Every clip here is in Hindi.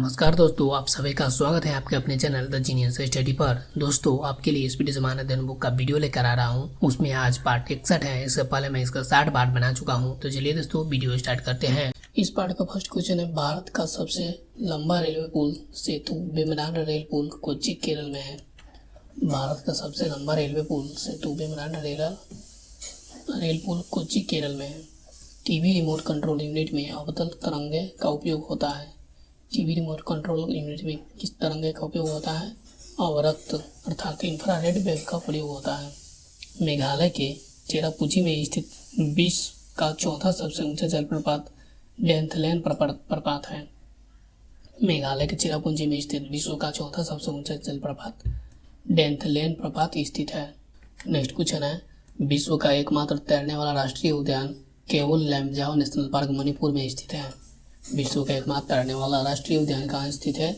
नमस्कार दोस्तों, आप सभी का स्वागत है आपके अपने चैनल द जीनियस स्टडी पर। दोस्तों, आपके लिए स्पीड जमानत अध्ययन बुक का वीडियो लेकर आ रहा हूं। उसमें आज पार्ट 61 है। इससे पहले मैं इसका 60 पार्ट बना चुका हूं। तो चलिए दोस्तों, वीडियो स्टार्ट करते हैं। इस पार्ट का फर्स्ट क्वेश्चन है, भारत का सबसे लंबा रेलवे पुल सेतु वेम्बनाड रेल पुल कोच्चि केरल में है। भारत का सबसे लंबा रेलवे पुल सेतु वेम्बनाड रेल पुल कोच्चि केरल में है। टीवी रिमोट कंट्रोल यूनिट में अवतल तरंगे का उपयोग होता है। टीवी रिमोट कंट्रोल यूनिट में किस तरंगे का उपयोग होता है? अवरक्त अर्थात इंफ्रारेड वेव का प्रयोग होता है। मेघालय के चेरापूंजी में स्थित विश्व का चौथा सबसे ऊंचा जलप्रपात डेंथलैन प्रपात है। मेघालय के चेरापूंजी में स्थित विश्व का चौथा सबसे ऊंचा जलप्रपात डेंथलैन प्रपात स्थित है। नेक्स्ट क्वेश्चन है, विश्व का एकमात्र तैरने वाला राष्ट्रीय उद्यान केवुल लैम्जाओ नेशनल पार्क मणिपुर में स्थित है। विश्व का एकमात्र तैरने वाला राष्ट्रीय उद्यान कहाँ स्थित है?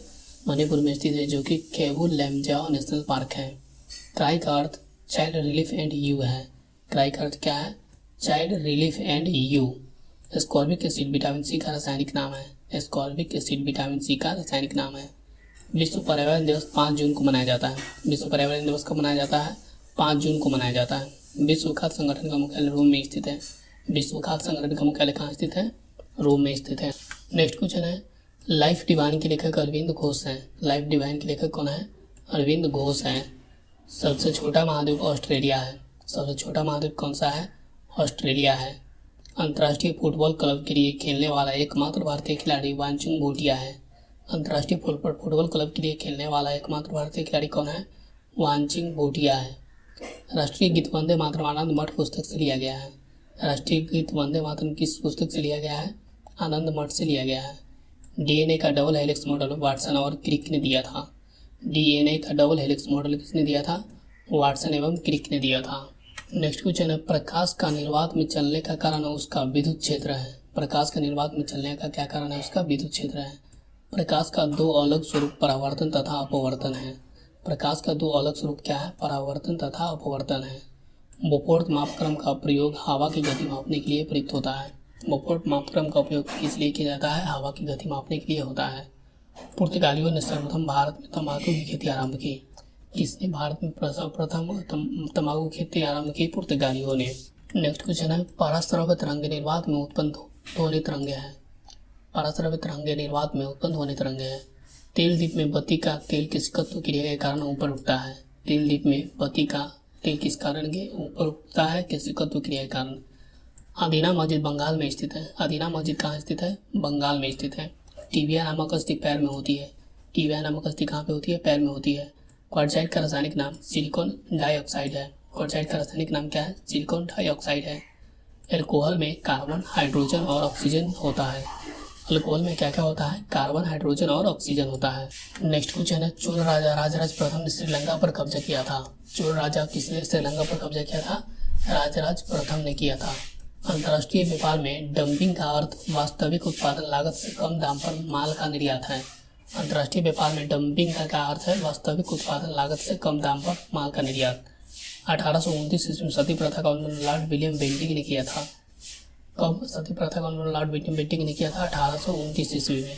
मणिपुर में स्थित है, जो कि केवुल लैम्जाओ नेशनल पार्क है। क्राई का अर्थ चाइल्ड रिलीफ एंड यू है। क्राई का अर्थ क्या है? Child relief and you. Ascorbic acid vitamin C का रासायनिक नाम है। एस्कॉर्बिक एसिड विटामिन सी का रासायनिक नाम है। विश्व पर्यावरण दिवस 5 जून को मनाया जाता है। विश्व पर्यावरण दिवस कब मनाया जाता है? 5 जून को मनाया जाता है। विश्व खाद्य संगठन का मुख्यालय रोम में स्थित है। विश्व खाद्य संगठन का मुख्यालय कहाँ स्थित है? रोम में स्थित है। नेक्स्ट क्वेश्चन है, लाइफ डिवाइन के लेखक अरविंद घोष हैं। लाइफ डिवाइन के लेखक कौन है? अरविंद घोष हैं। सबसे छोटा महाद्वीप ऑस्ट्रेलिया है। सबसे छोटा महाद्वीप कौन सा है? ऑस्ट्रेलिया है। अंतर्राष्ट्रीय फुटबॉल क्लब के लिए खेलने वाला एकमात्र भारतीय खिलाड़ी वांगचुक भूटिया है। अंतर्राष्ट्रीय फुटबॉल क्लब के लिए खेलने वाला एकमात्र भारतीय खिलाड़ी कौन है? वांगचुक भूटिया है। राष्ट्रीय गीत वंदे मातरम आनंद मठ पुस्तक से लिया गया है। राष्ट्रीय गीत वंदे मातरम किस पुस्तक से लिया गया है? आनंद मठ से लिया गया है। डीएनए का डबल हेलिक्स मॉडल वाटसन और क्रिक ने दिया था। डीएनए का डबल हेलिक्स मॉडल किसने दिया था? वाटसन एवं क्रिक ने दिया था। नेक्स्ट क्वेश्चन है, प्रकाश का निर्वात में चलने का कारण उसका विद्युत क्षेत्र है। प्रकाश का निर्वात में चलने का क्या कारण है? उसका विद्युत क्षेत्र है। प्रकाश का दो अलग स्वरूप परावर्तन तथा अपवर्तन है। प्रकाश का दो अलग स्वरूप क्या है? परावर्तन तथा अपवर्तन है। बोफोर्ड मापक्रम का प्रयोग हवा की गति मापने के लिए प्रयुक्त होता है। बोफोर्ड मापक्रम का उपयोग किस लिए किया जाता है? हवा की गति मापने के लिए होता है। पुर्तगालियों ने सर्वप्रथम भारत में तंबाकू की खेती आरंभ की। किसने भारत में सर्वप्रथम तंबाकू की खेती आरंभ की? पुर्तगालियों ने। नेक्स्ट क्वेश्चन है, पारास्राव्य तरंगे निर्वात में उत्पन्न ध्वनि तरंगे हैं। पारास्राव्य तरंगे निर्वात में उत्पन्न ध्वनि तरंगे हैं। तेल दीप में बत्ती का तेल किस तत्व क्रिया के कारण ऊपर उठता है? तेल दीप में बत्ती का तेल किस कारण के ऊपर उठता है? किस तत्व क्रिया के कारण? अदीना मस्जिद बंगाल में स्थित है। अदीना मस्जिद कहाँ स्थित है? बंगाल में स्थित है। टीबिया नामक अस्थि पैर में होती है। टीबिया नामक अस्थि कहाँ पे होती है? पैर में होती है। क्वार्टजाइट का रासायनिक नाम सिलिकॉन डाइऑक्साइड है। क्वार्टजाइट का रासायनिक नाम क्या है? सिलिकॉन डाइऑक्साइड है। अल्कोहल में कार्बन, हाइड्रोजन और ऑक्सीजन होता है। अल्कोहल में क्या क्या होता है? कार्बन, हाइड्रोजन और ऑक्सीजन होता है। नेक्स्ट क्वेश्चन है, चोल राजा राजराज प्रथम ने श्रीलंका पर कब्जा किया था। चोल राजा किसने श्रीलंका पर कब्जा किया था? राजराज प्रथम ने किया था। अंतर्राष्ट्रीय व्यापार में डंपिंग का अर्थ वास्तविक उत्पादन लागत से कम दाम पर माल का निर्यात है। अंतर्राष्ट्रीय व्यापार में डंपिंग का क्या अर्थ है? वास्तविक उत्पादन लागत से कम दाम पर माल का निर्यात। 1829 ईस्वी में सती प्रथा का उन्मूलन लॉर्ड विलियम बेंटिंक ने किया था। कब सती प्रथा का उन्मूलन लॉर्ड विलियम बेंटिंक ने किया था? 1829 ईस्वी में।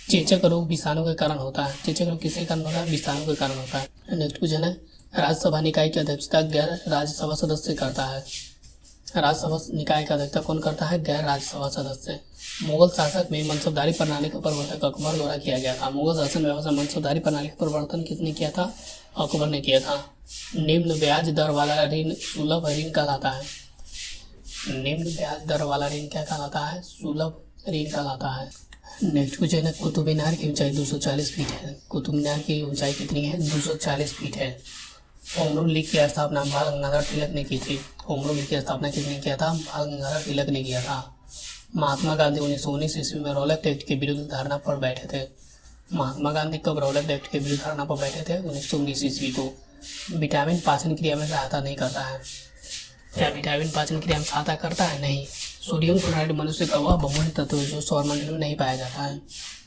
चेचक रोग विषाणु के कारण होता है। चेचक रोग किसके कारण होता है? विषाणु के कारण होता है। नेक्स्ट क्वेश्चन है, राज्यसभा निकाय की अध्यक्षता गैर राज्यसभा सदस्य करता है। राज्यसभा निकाय का अध्यक्षता कौन करता है? गैर राज्यसभा सदस्य। मुगल शासक में मनसबदारी प्रणाली का प्रवर्तन अकबर द्वारा किया गया था। मुगल शासन व्यवस्था मनसबदारी प्रणाली का प्रवर्तन किसने किया था? अकबर ने किया था। निम्न ब्याज दर वाला ऋण सुलभ ऋण कहलाता है। निम्न ब्याज दर वाला ऋण क्या कहलाता है? सुलभ ऋण कहलाता है। नेक्स्ट क्वेश्चन है, कुतुब मीनार की ऊंचाई 240 फीट है। कुतुब मीनार की ऊंचाई कितनी है? 240 फीट है। होम रूल लीग की स्थापना बाल गंगाधर तिलक ने की थी। होम रूल लीग की स्थापना किसने किया था? बाल गंगाधर तिलक ने किया था। महात्मा गांधी 1919 ईस्वी में रॉलेट एक्ट के विरुद्ध धरना पर बैठे थे। महात्मा गांधी कब रॉलेट एक्ट के विरुद्ध धरना पर बैठे थे? 1919 ईस्वी को। विटामिन पाचन क्रिया में सहायता नहीं करता है। क्या विटामिन पाचन क्रिया में सहायता करता है? नहीं। सोडियम क्लोराइड मनुष्य का वह बहुमूल्य तत्व है जो सौरमंडल में नहीं पाया जाता है।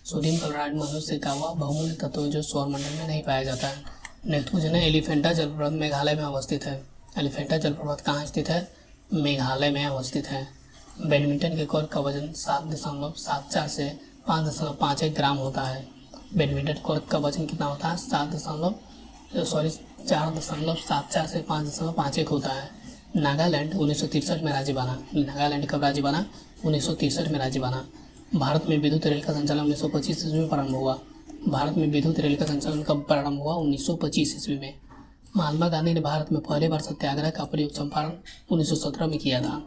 सोडियम क्लोराइड मनुष्य का वह बहुमूल्य तत्व है जो सौरमंडल में नहीं पाया जाता है। नेक्स्ट क्वेश्चन है, एलिफेंटा जलप्रपात मेघालय में अवस्थित है। एलिफेंटा जलप्रपात कहाँ स्थित है? मेघालय में अवस्थित है। बैडमिंटन के कोर्ट का वजन 7.74 से 5.51 ग्राम होता है। बैडमिंटन कोर्ट का वजन कितना होता है? 4.74 से 5.51 होता है। नागालैंड 1963 में राज्य बना। नागालैंड कब राज्य बना? 1963 में राज्य बना। भारत में विद्युत रेल का संचालन 1925 ईस्वी में प्रारंभ हुआ। भारत में विद्युत रेल का संचालन कब प्रारंभ हुआ? 1925 ईस्वी में। महात्मा गांधी ने भारत में पहली बार सत्याग्रह का प्रयोग चंपारण 1917 में किया था।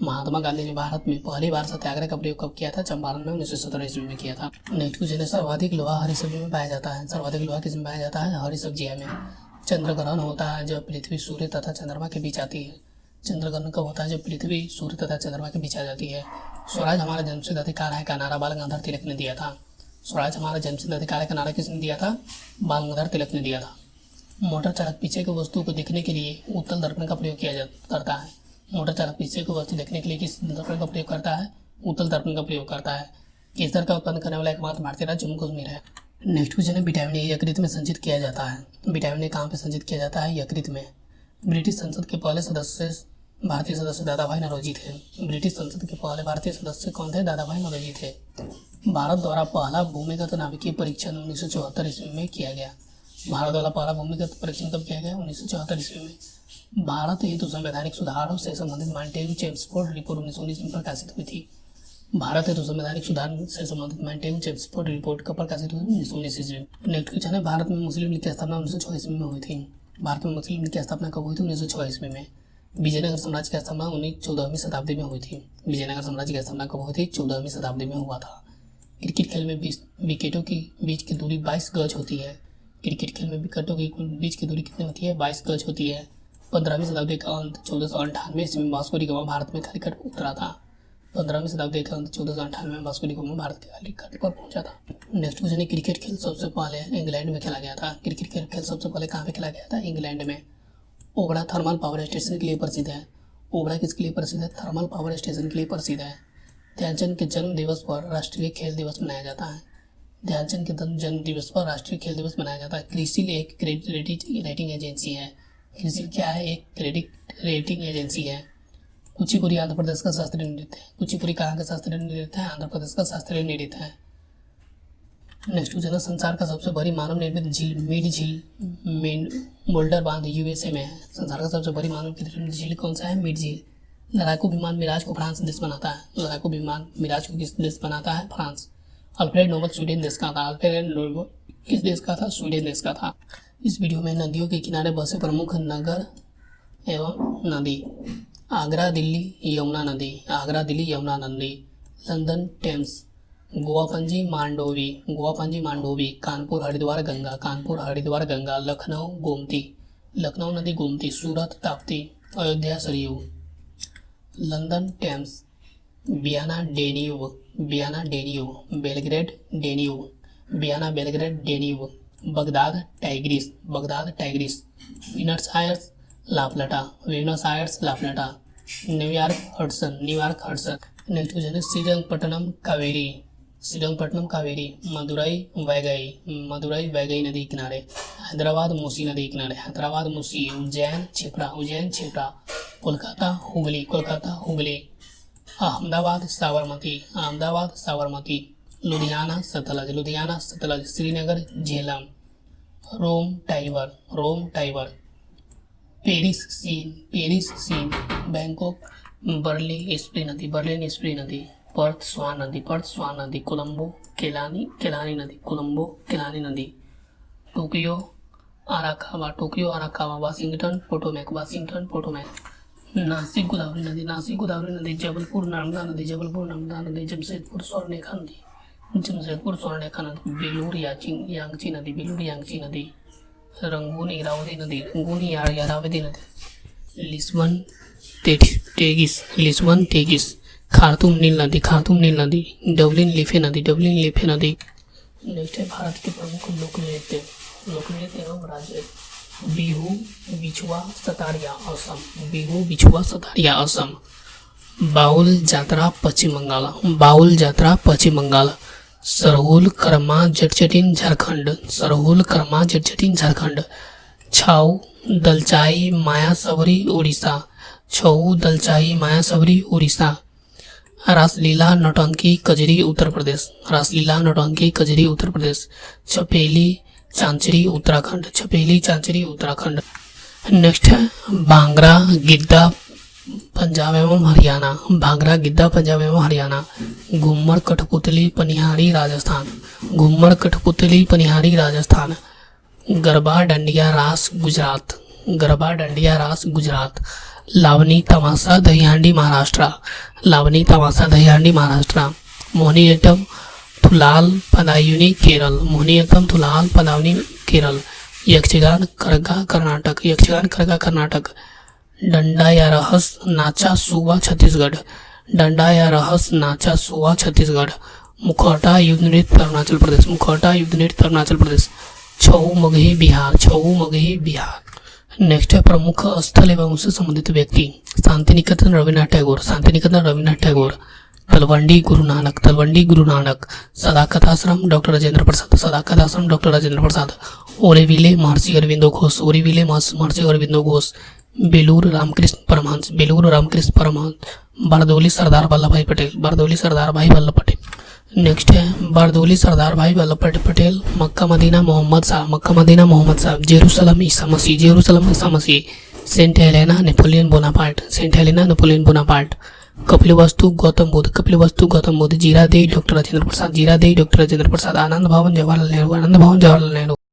महात्मा गांधी ने भारत में पहली बार सत्याग्रह का प्रयोग कब किया था? चंपारण में 1917 ईस्वी में किया था। नेक्स्ट क्वेश्चन है, सर्वाधिक लोहा हरी सब्जी में पाया जाता है। सर्वाधिक लोहा किस में पाया जाता है? हरी सब्जियां में। चंद्र ग्रहण होता है जब पृथ्वी, सूर्य तथा चंद्रमा के बीच आती है। चंद्र ग्रहण कब होता है? जब पृथ्वी, सूर्य तथा चंद्रमा के बीच आ जाती है। स्वराज हमारा जन्मसिद्ध अधिकार है का नारा बाल गंगाधर तिलक ने दिया था। स्वराज हमारा जन्मसिद्ध अधिकार है का नारा किसने दिया था? बाल गंगाधर तिलक ने दिया था। मोटर चालक पीछे की वस्तु को देखने के लिए उत्तल दर्पण का प्रयोग करता है। मोटर चालक पीछे की वस्तु देखने के लिए किस दर्पण का प्रयोग करता है? उत्तल दर्पण का प्रयोग करता है। केसर का उत्पन्न करने वाला एकमात्र भारतीय राज्य जम्मू कश्मीर है। नेक्स्ट क्वेश्चन है, विटामिन ए यकृत में संचित किया जाता है। विटामिन ए कहाँ पे संचित किया जाता है? यकृत में। ब्रिटिश संसद के पहले सदस्य भारतीय सदस्य दादा भाई नौरोजी थे। ब्रिटिश संसद के पहले भारतीय सदस्य कौन थे? दादा भाई नौरोजी थे। भारत द्वारा पहला भूमिगत नाभिकीय परीक्षण 1974 ईस्वी में किया गया। भारत द्वारा पहला भूमिगत परीक्षण कब किया गया? 1974 ईस्वी में। भारत हेतु संवैधानिक सुधारों से संबंधित मॉन्टेगू चेम्सफोर्ड रिपोर्ट 1919 में प्रकाशित हुई थी। भारत हेतु संवैधानिक सुधार से संबंधित मॉन्टेगू चेम्सफोर्ड रिपोर्ट कब प्रकाशित हुई? 1919 ईस्वी में। नेक्स्ट क्वेश्चन है, भारत में मुस्लिम लीग की स्थापना 1906 ईस्वी में हुई थी। भारत में मुस्लिम लीग की स्थापना कब हुई थी? 1906 ईस्वी में। विजयनगर साम्राज्य की स्थापना 14वीं शताब्दी में हुई थी। विजयनगर साम्राज्य की स्थापना कब हुई थी? 14वीं शताब्दी में हुआ था। क्रिकेट खेल में विकेटों की बीच की दूरी 22 गज होती है। क्रिकेट खेल में विकेटों की बीच की दूरी कितनी होती है? 22 गज होती है। 15वीं शताब्दी का अंत 1498 ईस्वी में वास्को डी गामा भारत में कालीकट उतरा था। 15वीं शताब्दी का अंत 1498 में वास्को डी गामा भारत के कालीकट पर पहुंचा था। नेक्स्ट क्वेश्चन है, क्रिकेट खेल सबसे पहले इंग्लैंड में खेला गया था। क्रिकेट खेल सबसे पहले कहाँ पे खेला गया था? इंग्लैंड में। ओबड़ा थर्मल पावर स्टेशन के लिए प्रसिद्ध है। ओबड़ा किसके लिए प्रसिद्ध है? थर्मल पावर स्टेशन के लिए प्रसिद्ध है। ध्यानचंद के जन्म दिवस पर राष्ट्रीय खेल दिवस मनाया जाता है। ध्यानचंद के जन्म दिवस पर राष्ट्रीय खेल दिवस मनाया जाता है। क्रिसिल एक क्रेडिट रेटिंग एजेंसी है। क्रिसिल क्या है? एक क्रेडिट रेटिंग एजेंसी है। कुचिपुड़ी आंध्र प्रदेश का शास्त्रीय नृत्य है। कुचिपुड़ी कहाँ का शास्त्रीय नृत्य है? आंध्र प्रदेश का शास्त्रीय नृत्य है। नेक्स्ट क्वेश्चन है, संसार का सबसे बड़ी मानव निर्मित झील मिड झील मेन बोल्डर बांध यूएसए में है। संसार का सबसे बड़ी मानव निर्मित झील कौन सा है? मिड झील। लड़ाकू विमान मिराज को फ्रांस देश बनाता है। लड़ाकू विमान मिराज को किस देश बनाता है? फ्रांस। अल्फ्रेड नोबल स्वीडन देश का था। अल्फ्रेड नोबल किस देश का था? स्वीडन देश का था। इस वीडियो में नदियों के किनारे बसे प्रमुख नगर एवं नदी। आगरा दिल्ली यमुना नदी। आगरा दिल्ली यमुना नदी। London Thames. गोवा पणजी मांडोवी। गोवा पणजी मांडोवी। कानपुर हरिद्वार गंगा। कानपुर हरिद्वार गंगा। लखनऊ गोमती। लखनऊ नदी Gomti. Surat Tapti. Ayodhya Sarayu. London Thames. Vienna Danube. Vienna Danube. Belgrade Danube. Vienna Belgrade Danube. Baghdad Tigris. Baghdad Tigris. Buenos Aires La Plata. Buenos Aires La Plata. New York Hudson. New York Hudson. Next question है, श्रीरंगपट्टनम कावेरी। श्रीरंगपट्टनम कावेरी। मदुरई वैगई। मदुरई वैगई नदी किनारे। हैदराबाद मूसी नदी किनारे। Hyderabad Musi. Ujjain Shipra. Ujjain Shipra. Kolkata Hooghly. Kolkata Hooghly. Ahmedabad Sabarmati. Ahmedabad Sabarmati. Ludhiana Sutlej. Ludhiana Sutlej. Srinagar Jhelum. Rome Tiber. Rome Tiber. Paris Seine. Paris Seine. Bangkok Berlin Spree नदी। बर्लिन स्प्री नदी। पर्थ स्वान नदी। पर्थ स्वान नदी। कोलंबो केलानी। केलानी नदी। कोलंबो केलानी नदी। Tokyo Arakawa. Tokyo Arakawa. Washington Potomac. Washington Potomac. Nashik Godavari नदी। नासिक गोदावरी नदी। जबलपुर नर्मदा नदी। जबलपुर नर्मदा नदी। जमशेदपुर स्वर्णरेखा नदी। जमशेदपुर स्वर्णरेखा नदी। बेलूर यांगची नदी। बेलूर यांगची नदी। रंगून इरावती नदी। रंगून इरावती नदी। लिस्बन टेगिस। लिस्बन टेगिस। खार्तूम नील नदी। खार्तूम नील नदी। डबलिन लिफे नदी। डबलिन लिफे नदी। नेक्स्ट है, भारत के प्रमुख लोक नृत्य। लोक नृत्य एवं राज्य। बिहू बिछुआ सतारिया असम। बिहू बिछुआ सतारिया असम। बाउल जात्रा पश्चिम बंगाल। बाउल जात्रा पश्चिम बंगाल। सरहुल कर्मा जटजटिन झारखंड। सरहुल कर्मा जटजटिन झारखंड। छाऊ दलचाई माया सबरी उड़ीसा। छऊ दलचाई माया सबरी उड़ीसा। रासलीला नौटंकी कजरी उत्तर प्रदेश, रासलीला नौटंकी कजरी उत्तर प्रदेश। छपेली चांचरी उत्तराखंड, छपेली चांचरी उत्तराखंड। नेक्स्ट है भांगड़ा गिद्दा पंजाब एवं हरियाणा, भांगड़ा गिद्दा पंजाब एवं हरियाणा। घूमर कठपुतली पनिहारी राजस्थान, घूमर कठपुतली पनिहारी राजस्थान। गरबा डंडिया रास गुजरात, गरबा डंडिया रास गुजरात। लावनी तमाशा दहीहांडी महाराष्ट्र, लावनी तमाशा दहीहांडी महाराष्ट्र। मोहिनीअट्टम थुलाल पदायुनी केरल, मोहिनीअट्टम थुलाल पदायुनी केरल। यक्षगान करगा कर्नाटक, यक्षगान करगा कर्नाटक। डंडा या रहस नाचा सुबा छत्तीसगढ़, डंडा या रहस नाचा सुबा छत्तीसगढ़। मुखौटा युद्ध नृत्य अरुणाचल प्रदेश, मुखौटा युद्ध नृत्य अरुणाचल प्रदेश। छऊ मगही बिहार, छऊ मगही बिहार। नेक्स्ट है प्रमुख स्थल एवं उससे संबंधित व्यक्ति। शांति निकेतन रविन्द्रनाथ टैगोर, शांति निकेतन रविन्द्रनाथ टैगोर। तलवंडी गुरु नानक, तलवंडी गुरु नानक। सदाकत आश्रम डॉक्टर राजेंद्र प्रसाद, सदाकत आश्रम डॉक्टर राजेंद्र प्रसाद। ओरेविले महर्षि अरविंदो घोष, ओरेविले महर्षि अरविंदो घोष। बेलूर रामकृष्ण परमहंस, बेलूर रामकृष्ण परमहंस। बारदौली सरदार वल्लभ भाई पटेल, बारदौली सरदार भाई वल्लभ पटेल। नेक्स्ट है Bardoli Sardar Bhai Vallabh Patel. Mecca Medina Muhammad साहब, मक्का मदीना मोहम्मद साहब। जेरूसलम ईसा मसीह, जेरूसलम ईसा मसीह। Saint Helena Napoleon Bonaparte, Saint Helena Napoleon Bonaparte. Kapilavastu Gautam Buddha, Kapilavastu Gautam Buddha. Ziradei doctor Rajendra Prasad, Ziradei doctor Rajendra Prasad. Anand Bhavan Jawaharlal Nehru, आनंद भवन जवाहरलाल नेहरू।